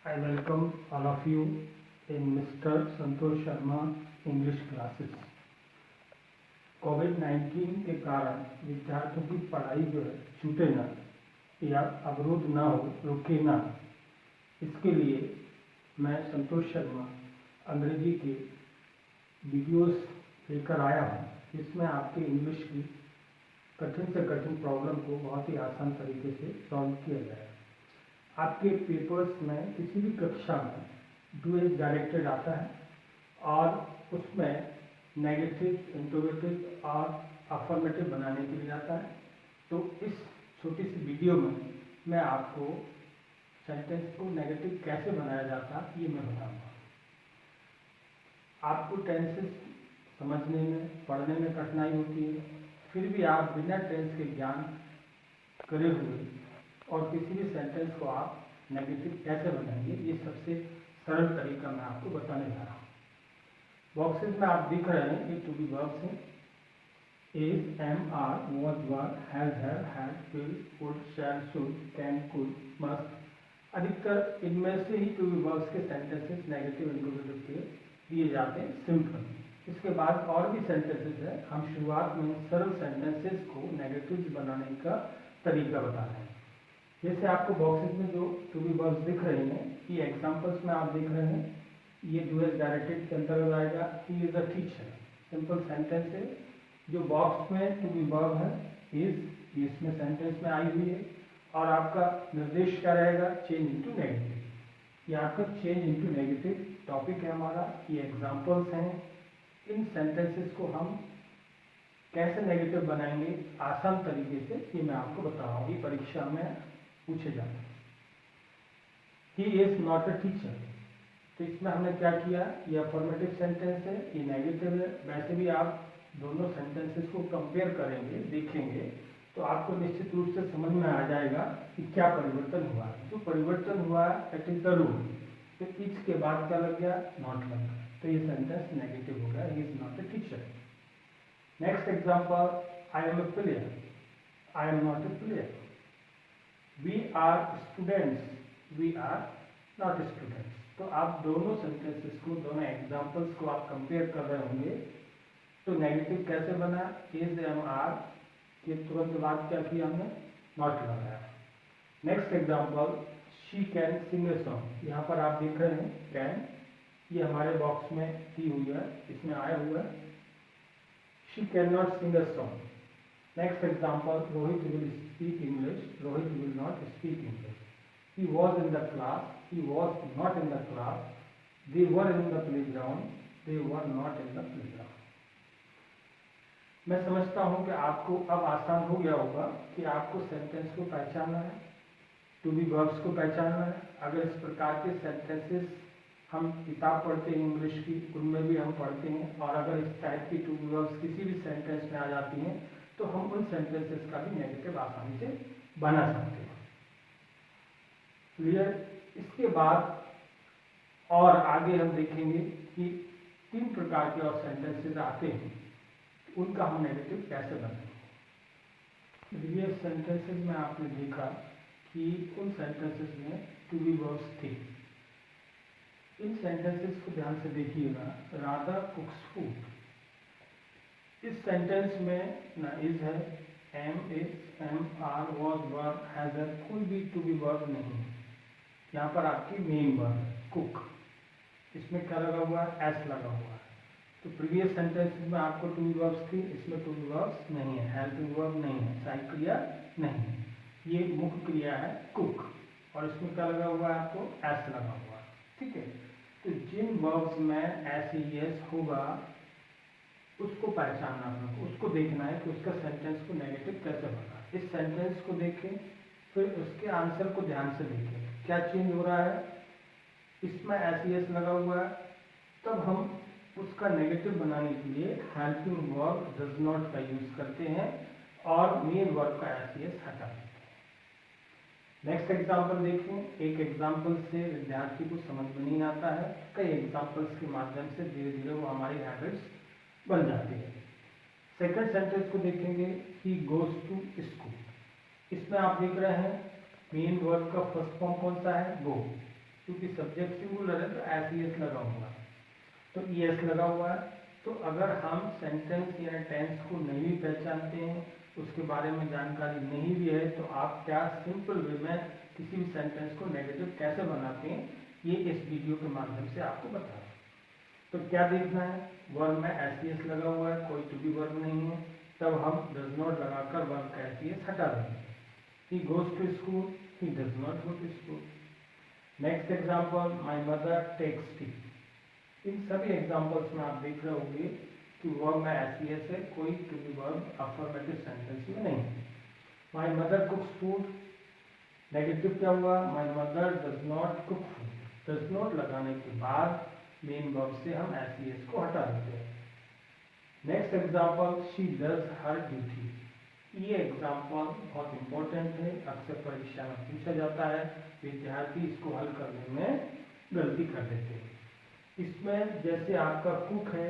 I welcome all of you in Mr. Santosh Sharma English classes. कोविड-19 के कारण विद्यार्थियों की पढ़ाई जो है छूटे ना या अवरोध ना हो, रुके ना, इसके लिए मैं संतोष शर्मा अंग्रेजी के वीडियोस लेकर आया हूँ, जिसमें आपके इंग्लिश की कठिन से कठिन प्रॉब्लम को बहुत ही आसान तरीके से सॉल्व किया जाए। आपके पेपर्स में किसी भी कक्षा में डू-एज डायरेक्टेड आता है और उसमें नेगेटिव, इंट्रोगेटिव और अफर्मेटिव बनाने के लिए आता है। तो इस छोटी सी वीडियो में मैं आपको सेंटेंस को नेगेटिव कैसे बनाया जाता है ये मैं बताऊंगा। आपको टेंसेस समझने में, पढ़ने में कठिनाई होती है, फिर भी आप बिना टेंस के ज्ञान करे हुए और किसी भी सेंटेंस को आप नेगेटिव कैसे बनाएंगे, ये सबसे सरल तरीका मैं आपको बताने जा रहा हूँ। बॉक्सेस में आप दिख रहे हैं, ये टू बी वर्ब्स हैं। Is, am, are, was, were, has, have, had, will, would, shall, should, can, could, must. अधिकतर इनमें से ही टू बी वर्ब्स के सेंटेंसेस नेगेटिव इंट्रोगेटिव के दिए जाते हैं सिंपल। इसके बाद और भी सेंटेंसेस है। हम शुरुआत में सरल सेंटेंसेस को नेगेटिव बनाने का तरीका बता रहे हैं। जैसे आपको बॉक्सेस में जो टू बी वर्ब्स दिख रहे हैं, ये एग्जांपल्स में आप देख रहे हैं, ये डू-एज डायरेक्टेड के अंतर्गत आएगा। He is a teacher, simple sentence है। जो बॉक्स में टू बी वर्ब है इज, ये इसमें सेंटेंस में आई हुई है और आपका निर्देश क्या रहेगा, चेंज इनटू नेगेटिव। ये आपका चेंज इनटू नेगेटिव टॉपिक है हमारा। ये एग्जांपल्स हैं। इन सेंटेंसेस को हम कैसे नेगेटिव बनाएंगे आसान तरीके से, ये मैं आपको बता रहा हूँ। ये परीक्षा में पूछे जाते हैं। ही इज नॉट अ टीचर, तो इसमें हमने क्या किया, ये अफर्मेटिव सेंटेंस है, ये नेगेटिव है। वैसे भी आप दोनों सेंटेंसेस को कंपेयर करेंगे, देखेंगे, तो आपको निश्चित रूप से समझ में आ जाएगा कि क्या परिवर्तन हुआ है। जो परिवर्तन हुआ है इट इज द रूल। तो इज के बाद क्या लग गया, नॉट लग गया, तो ये सेंटेंस नेगेटिव हो गया। He is not a teacher. Next example, I am a player, I am not a player. We are students, we are not students। तो आप दोनों सेंटेंसेस को, दोनों एग्जांपल्स को आप कंपेयर कर रहे होंगे। तो नेगेटिव कैसे बना, इज, एम, आर के तुरंत बाद क्या किया हमने, नॉट लगाया। Next example, she can sing a song. यहाँ पर आप देख रहे हैं कैन, ये हमारे बॉक्स में दी हुई है, इसमें आया हुआ है। She can not sing a song. Next example, Rohit will speak English, Rohit will not speak English. He was in the class, he was not in the class. They were in the playground, they were not in the playground. मैं समझता हूँ कि आपको अब आसान हो गया होगा कि आपको सेंटेंस को पहचानना है, टू बी वर्ब्स को पहचानना है। अगर इस प्रकार के सेंटेंसेस हम किताब पढ़ते हैं इंग्लिश की, उनमें भी हम पढ़ते हैं, और अगर इस टाइप की टू बी वर्ब्स किसी भी सेंटेंस में आ जाती हैं तो हम उन सेंटेंसेस का भी नेगेटिव आसानी से बना सकते हैं। क्लियर। इसके बाद और आगे हम देखेंगे कि 3 प्रकार के और सेंटेंसेस आते हैं, उनका हम नेगेटिव कैसे बनाएंगे। प्रीवियस सेंटेंसेस में आपने देखा कि उन सेंटेंसेस में टू बी वर्ब्स थे। इन सेंटेंसेस को ध्यान से देखिएगा। राधा कुक्स फूड, इस सेंटेंस में ना इज है, am, is, am, are, was, were, has, कोई भी टू बी वर्ब नहीं है। यहाँ पर आपकी मेन वर्ब है कुक, इसमें क्या लगा हुआ है, एस लगा हुआ है। तो प्रीवियस सेंटेंस में आपको टू बी वर्ब्स थी, इसमें टू बी वर्ब्स नहीं है, हेल्पिंग वर्ब नहीं है, सहायक क्रिया नहीं है। ये मुख्य क्रिया है कुक, और इसमें क्या लगा हुआ है, आपको एस लगा हुआ है। ठीक है। तो जिन वर्ब्स में एस, एस होगा उसको पहचानना है, उसको देखना है कि उसका सेंटेंस को नेगेटिव कैसे बना। इस सेंटेंस को देखें, फिर उसके आंसर को ध्यान से देखें, क्या चेंज हो रहा है। इसमें एस लगा हुआ है, तब हम उसका नेगेटिव बनाने के लिए हेल्पिंग वर्ब डज नॉट का यूज करते हैं और मेन वर्ब का एस हटा देते हैं। नेक्स्ट एग्जाम्पल देखें। एक एग्जाम्पल से विद्यार्थी को समझ में नहीं आता है, कई एग्जाम्पल्स के माध्यम से धीरे धीरे वो हमारी हैबिट्स बन जाती है। सेकंड सेंटेंस को देखेंगे, ही गोज टू स्कूल। इसमें आप देख रहे हैं मेन वर्ब का फर्स्ट फॉर्म कौन सा है, गो। क्योंकि सब्जेक्ट सिंगुलर है तो एस लगा हुआ है, तो ईएस लगा हुआ है। तो अगर हम सेंटेंस या टेंस को नहीं भी पहचानते हैं, उसके बारे में जानकारी नहीं भी है, तो आप क्या सिंपल वे में किसी भी सेंटेंस को नेगेटिव कैसे बनाते हैं, ये इस वीडियो के माध्यम से आपको बता रहा हूं। तो क्या देखना है, वर्ब में एस लगा हुआ है, कोई टू बी वर्ब नहीं है, तब हम डज नॉट लगाकर वर्ब का एस हटा देंगे। He goes to school, he does not go to school. Next example, my mother takes tea. इन सभी एग्जाम्पल्स में आप देख रहे होंगे कि वर्ब में एस है, कोई to be verb affirmative sentence में नहीं है। My mother cooks food, negative क्या हुआ, my mother does not cook food. Does not लगाने के बाद मेन वर्ब से हम एस को हटा देते हैं। Next example, she does her duty. ये एग्जाम्पल बहुत इंपॉर्टेंट है, अक्सर परीक्षा में पूछा जाता है, विद्यार्थी इसको हल करने में गलती कर देते हैं। इसमें जैसे आपका कुक है,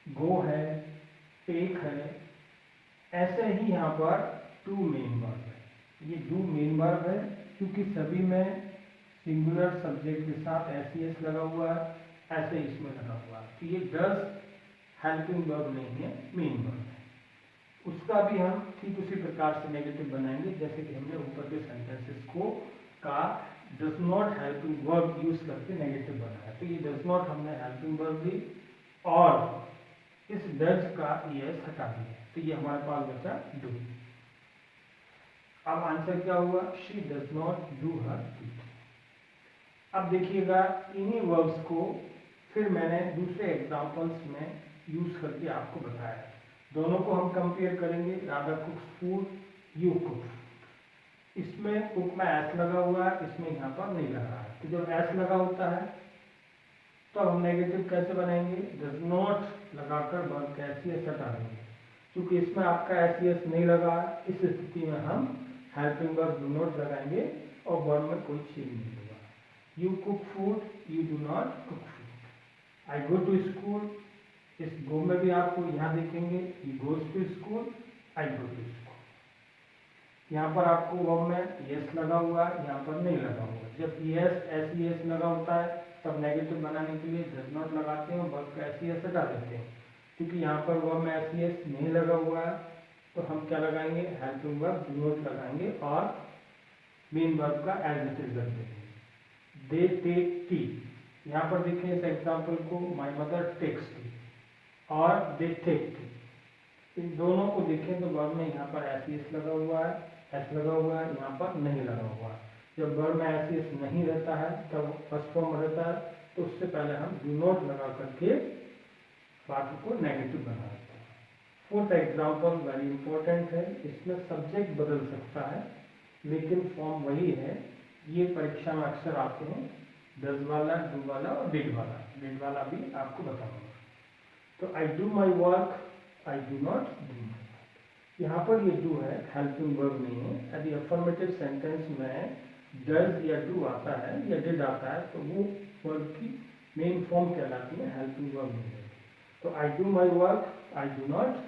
गो है, टेक है, ऐसे ही यहाँ पर टू मेन वर्ब है। ये डू मेन वर्ब है, क्योंकि सभी में सिंगुलर सब्जेक्ट के साथ एस लगा हुआ है, ऐसे इसमें लगा हुआ है। तो ये डज हेल्पिंग वर्ब नहीं है, मेन वर्ब है। उसका भी हम ठीक उसी प्रकार से नेगेटिव बनाएंगे जैसे कि हमने ऊपर के सेंटेंसेस को का does not helping verb use करके नेगेटिव बनाया। तो ये डज नॉट हमने हेल्पिंग वर्ब दी और इस डज का ईएस हटा दिया, तो ये हमारे पास बचा डू। अब आंसर क्या हुआ, she does not do her duty. अब देखिएगा इन्हीं वर्ब्स को फिर मैंने दूसरे एग्जांपल्स में यूज करके आपको बताया। दोनों को हम कंपेयर करेंगे, Radha cooks food, you cook. इसमें कुक में एस लगा हुआ है, इसमें यहाँ पर नहीं लगा है। तो जब एस लगा होता है तो हम नेगेटिव कैसे बनाएंगे, डज नॉट लगाकर वर्ब का एस हटा देंगे। क्योंकि इसमें आपका एस नहीं लगा, इस स्थिति में हम हेल्पिंग वर्ब डू नॉट लगाएंगे और वर्ब में कोई चेंज नहीं होगा। You cook food, you do not cook food. I go to school, इस गो में भी आपको यहाँ देखेंगे, he goes to school, I go to school. यहाँ पर आपको वर्ब में यस लगा हुआ है, यहाँ पर नहीं लगा हुआ। जब यस एस लगा होता है तब नेगेटिव बनाने के लिए डज नॉट लगाते हैं और वर्ब का एस हटा देते हैं। क्योंकि यहाँ पर वर्ब में एस नहीं लगा हुआ है तो हम क्या लगाएंगे, हेल्पिंग वर्ब डू नॉट लगाएंगे और मेन वर्ब का एज इट इज रख देंगे। दे टेक टी, यहाँ पर देखें इस एग्जाम्पल को, माई मदर टेक्स टी और दे टेक टी। इन दोनों को देखें तो वर्ब में यहाँ पर एस लगा हुआ है, एस लगा हुआ है, यहाँ पर नहीं लगा हुआ है। जब वर्ब में एस नहीं रहता है तब फर्स्ट फॉर्म रहता है, तो उससे पहले हम डू नॉट लगा करके वाक्य को नेगेटिव बना देते हैं। फोर्थ एग्जाम्पल वेरी इंपॉर्टेंट है, इसमें सब्जेक्ट बदल सकता है लेकिन फॉर्म वही है। ये परीक्षा में अक्सर आते हैं, डज वाला, डू वाला और डिड वाला। डिड वाला भी आपको बताऊंगा। तो I do my work, I do not do my work. यहाँ पर ये डू है, हेल्पिंग वर्ब नहीं है। यदि अफर्मेटिव सेंटेंस में डज या डू आता है या डिड आता है तो वो वर्ब की मेन फॉर्म कहलाती है, हेल्पिंग वर्ब नहीं है। तो I do my work, I do not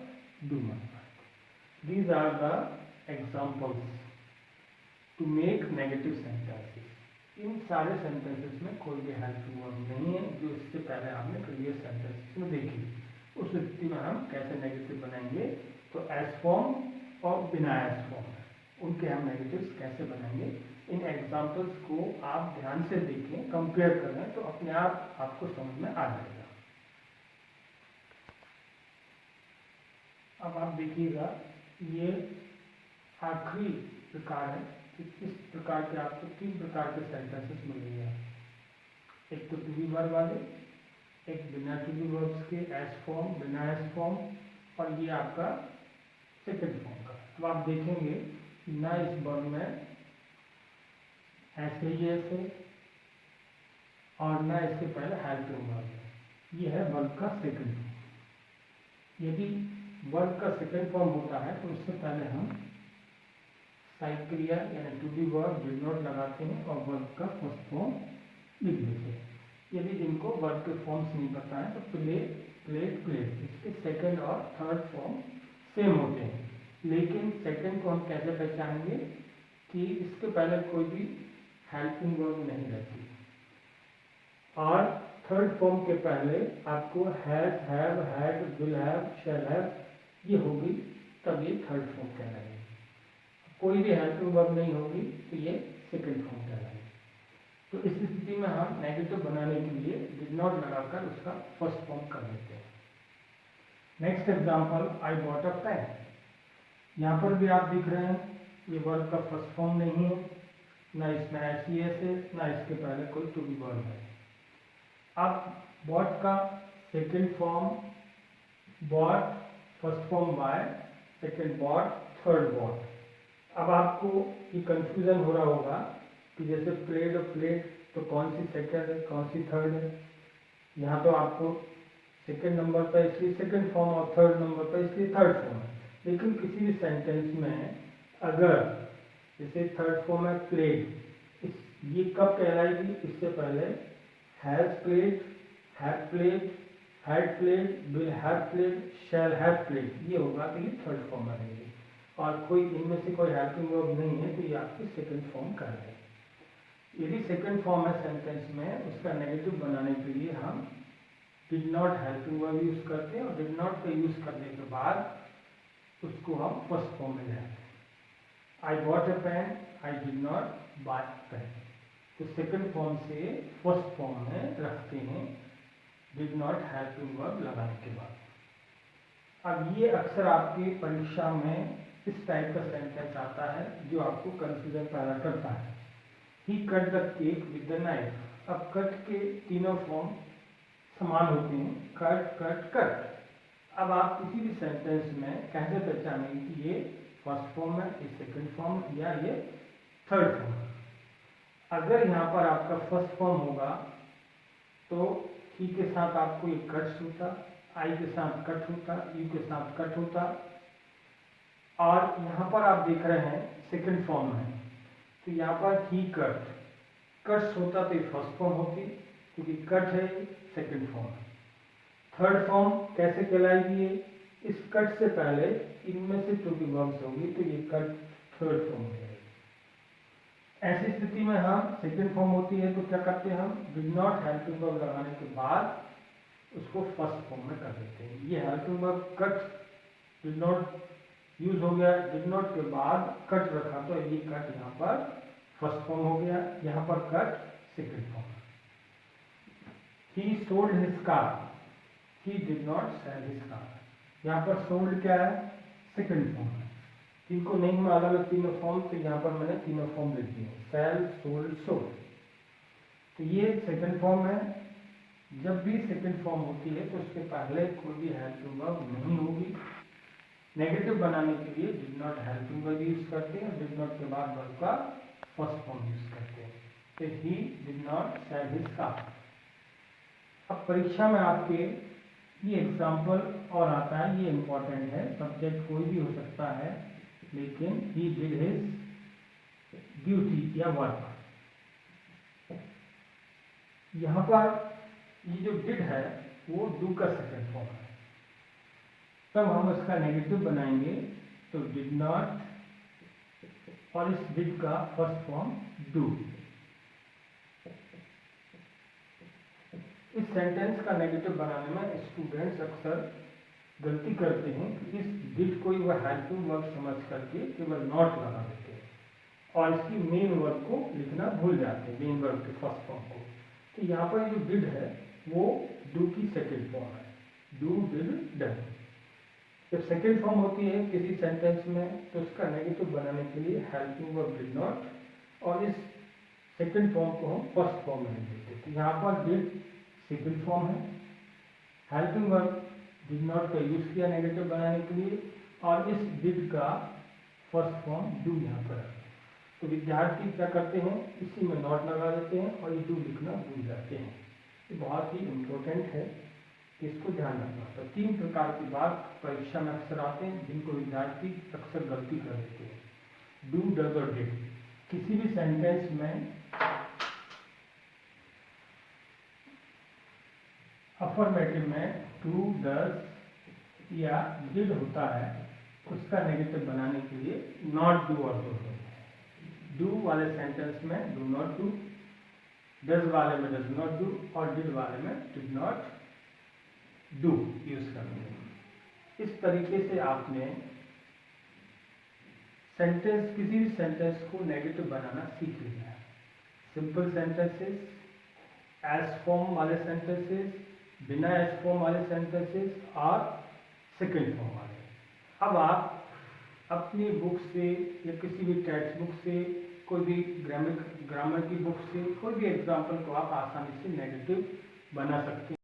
do my work. These are the examples to make negative sentences. इन सारे सेंटेंसेस में कोई भी हेल्पिंग वर्ब नहीं है जो इससे पहले आपने प्रीवियस सेंटेंसेस में देखी। उस स्थिति में हम कैसे नेगेटिव बनाएंगे, तो एस फॉर्म और बिना एस फॉर्म उनके हम नेगेटिव्स कैसे बनाएंगे। इन एग्जाम्पल्स को आप ध्यान से देखें, कंपेयर करें तो अपने आप आपको समझ में आ जाएगा। अब आप देखिएगा ये आखिरी प्रकार है कि किस प्रकार के आपको 3 प्रकार के सेंटेंसेस मिलेंगे। एक तो टू बी वर्ब वाले, एक बिना टू बी वर्ब्स के एस फॉर्म, बिना एस फॉर्म, और ये आपका सेकंड फॉर्म का। तो आप देखेंगे कि ना इस वर्ब में ऐसे ही ऐसे और ना इससे पहले हेल्पिंग वर्ब है। ये है वर्ब का सेकंड फॉर्म। यदि वर्ब का सेकंड फॉर्म होता है तो उससे पहले हम सहायक क्रिया यानी to be verb did not लगाते हैं और वर्ब का फर्स्ट फॉर्म लिख देते हैं। यदि इनको वर्ब के फॉर्म्स नहीं पता है तो प्ले, प्लेट, प्लेट, इसके सेकंड और थर्ड फॉर्म सेम होते हैं। लेकिन सेकंड को हम कैसे पहचानेंगे कि इसके पहले कोई भी हेल्पिंग वर्ब नहीं रहती। और थर्ड फॉर्म के पहले आपको has, have, had, will have, shall have ये होगी, तब ये थर्ड फॉर्म कहलाएगी। कोई भी हेल्पिंग वर्ब नहीं होगी तो ये सेकंड फॉर्म कहलाएगी। तो इस स्थिति में हम नेगेटिव बनाने के लिए डिड नॉट लगाकर उसका फर्स्ट फॉर्म कर देते हैं। Next example, I bought a pen. यहाँ पर भी आप दिख रहे हैं ये वर्ब का फर्स्ट फॉर्म नहीं है, ना इसमें एस है, ना इसके पहले कोई टू बी वर्ब है। अब बॉट का second form bought, first form buy, second bought, third bought. अब आपको ये कंफ्यूजन हो रहा होगा कि जैसे प्लेड और प्लेट तो कौन सी सेकंड है, कौन सी थर्ड है। यहाँ तो आपको सेकंड नंबर पर इसलिए सेकंड फॉर्म और थर्ड नंबर पर इसलिए थर्ड फॉर्म है। लेकिन किसी भी सेंटेंस में अगर जैसे थर्ड फॉर्म है प्लेड, ये कब कहलाएगी? इससे पहले has played, have played, had played, will have played, shall have played, ये होगा तो ये थर्ड फॉर्म में रहेगी। और कोई इनमें से कोई हेल्पिंग वर्ब नहीं है तो ये आपकी सेकंड फॉर्म कहलाएगी। यदि सेकंड फॉर्म है सेंटेंस में, उसका नेगेटिव बनाने के लिए हम did not helping verb use करते हैं और डिड नॉट का यूज करने के बाद उसको हम फर्स्ट फॉर्म में ले आते हैं। I got a pen, I did not buy pen. तो सेकंड फॉर्म से फर्स्ट फॉर्म में रखते हैं डिड नॉट हेल्पिंग वर्ब लगाने के बाद। अब ये अक्सर आपकी परीक्षा में इस टाइप का सेंटेंस आता है जो आपको कंफ्यूजन पैदा करता है। He cut the cake with the knife. अब कट के तीनों फॉर्म समान होते हैं, कट कट कट। अब आप किसी भी सेंटेंस में कैसे पहचानेंगे कि ये फर्स्ट फॉर्म है, ये सेकंड फॉर्म या ये थर्ड फॉर्म है? अगर यहाँ पर आपका फर्स्ट फॉर्म होगा तो ही के साथ आपको ये कट्स होता, आई के साथ कट होता, यू के साथ कट होता। और यहाँ पर आप देख रहे हैं सेकंड फॉर्म है तो यहाँ पर ही कट, कट्स होता तो ये फर्स्ट फॉर्म होती, क्योंकि कट है सेकंड फॉर्म है। थर्ड फॉर्म कैसे कहलाएगी? ये इस कट से पहले इनमें से टू बी वर्ब्स होगी तो ये कट थर्ड फॉर्म है। ऐसी स्थिति में हम सेकंड फॉर्म होती है तो क्या करते हैं, हम डिड नॉट हेल्पिंग वर्ब लगाने के बाद उसको फर्स्ट फॉर्म में कर देते हैं। ये helping verb cut did not use हो गया, डिड नॉट के बाद कट रखा तो ये कट यहाँ पर फर्स्ट फॉर्म हो गया, यहाँ पर cut second form. He sold his car, he did not sell his car. यहाँ पर सोल्ड क्या है? सेकंड फॉर्म है। इनको नहीं मालूम अलग तीनों फॉर्म, तो यहाँ पर मैंने तीनों फॉर्म लिख दिए, सेल, सोल्ड, सोल्ड। तो ये सेकंड फॉर्म है। जब भी सेकंड फॉर्म होती है तो उसके पहले कोई भी हेल्पिंग वर्ब नहीं होगी। नेगेटिव बनाने के लिए did not helping verb use करते हैं, डिड नॉट के बाद वर्ब का फर्स्ट फॉर्म यूज करते हैं। तो he did not sell his car. अब परीक्षा में आपके ये एग्जाम्पल और आता है, ये इंपॉर्टेंट है, सब्जेक्ट कोई भी हो सकता है, लेकिन ही डिड हिज ड्यूटी या वर्क। यहाँ पर ये जो डिड है वो डू का सेकंड फॉर्म है, तब हम इसका नेगेटिव बनाएंगे तो डिड नॉट, और इस डिड का फर्स्ट फॉर्म डू। इस सेंटेंस का नेगेटिव बनाने में स्टूडेंट्स अक्सर गलती करते हैं कि इस डिड को वह हेल्पिंग वर्ब समझ करके केवल नॉट लगा देते हैं और इसकी मेन वर्ब को लिखना भूल जाते हैं, मेन वर्ब के फर्स्ट फॉर्म को। तो यहाँ पर जो डिड है वो डू की सेकेंड फॉर्म है, डू, डिड, डन। जब सेकेंड फॉर्म होती है किसी सेंटेंस में तो उसका नेगेटिव बनाने के लिए हेल्पिंग वर्ब डिड नॉट और इस सेकेंड फॉर्म को हम फर्स्ट फॉर्म में लिख देते हैं। तो यहाँ पर डिड सेकेंड फॉर्म है, हेल्पिंग वर्ब डिड नॉट का यूज किया नेगेटिव बनाने के लिए और इस डिड का फर्स्ट फॉर्म डू यहाँ पर है। तो विद्यार्थी क्या करते हैं, इसी में नॉट लगा देते हैं और ये डू लिखना भूल जाते हैं। ये बहुत ही इम्पोर्टेंट है, इसको ध्यान रखना। तो तीन प्रकार की बात परीक्षा में अक्सर आते हैं जिनको विद्यार्थी अक्सर गलती कर देते हैं, डू, डज और डिड। किसी भी सेंटेंस में अफर्मेटिव में टू, डज या डिड होता है, उसका नेगेटिव बनाने के लिए नॉट, डू और डू। डू वाले सेंटेंस में डू नॉट डू, डज वाले में डज नॉट डू और डिड वाले में डिड नॉट डू यूज करते हैं। इस तरीके से आपने सेंटेंस, किसी भी सेंटेंस को नेगेटिव बनाना सीख लिया है। सिंपल सेंटेंसेस, एस फॉर्म वाले सेंटेंसेस, बिना एस फॉर्म वाले सेंटेंसेस और सेकंड फॉर्म वाले। अब आप अपनी बुक से या किसी भी टेक्स्ट बुक से, कोई भी ग्रामर की बुक से कोई भी एग्जाम्पल को आप आसानी से नेगेटिव बना सकते